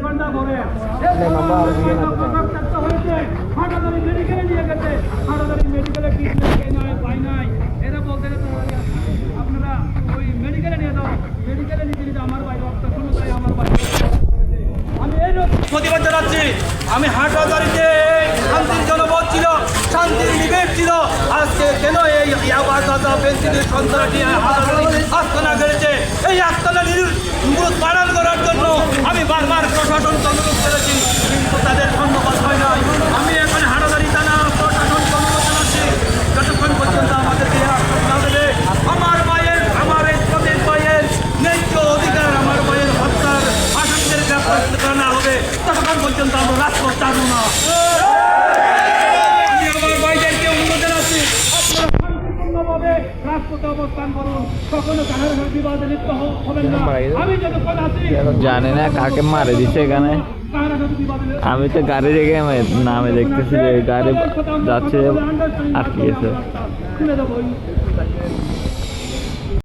ঘন্টা পরে হয়েছে হাটাদারি মেডিকেলে নিয়ে গেছে, হাটাদারি মেডিকেলে ট্রিটমেন্ট নয় পাই নাই। এরা বলতে আপনারা ওই মেডিকেলে নিয়ে যাও, মেডিকেলে নিয়ে দিলে আমার ভাই রক্ত শুরু তাই আমার ভাই। আমি এই প্রতিবাদ জানাচ্ছি। আমি হাটাদারিতে শান্তির জনপদ ছিল, শান্তির নিবেশ ছিল, আজকে কেন এই বেঞ্চিনের সন্ত্রাসী আস্তানা গেড়েছে? এই আস্তানা মূলত পালন করার জন্য আমি বারবার প্রশাসনকে অনুরোধ করেছি, কিন্তু তাদের ধন্যবাদ হয় নাই। আমি এখন হাটাদারি থানা প্রশাসনকে অনুরোধ জানাচ্ছি, যতক্ষণ পর্যন্ত আমাদেরকে আশ্বাস না দেবে আমার মায়ের, আমার এই প্রদেশ মায়ের ন্যায্য অধিকার, আমার মায়ের হত্যার আসামিদের গ্রেপ্তার করা না হবে, ততক্ষণ পর্যন্ত আমরা রাজপথ ছাড়ব না। রাজপথে অবস্থান করুন, কখনো কারোর বিবাদে লিপ্ত হবেন না। আমি যতক্ষণ আছি জানি না কাকে মারে দিচ্ছে এখানে। আমি তো গাড়ি রেখে নামে দেখতেছি যে গাড়ি যাচ্ছে আটকে গেছে।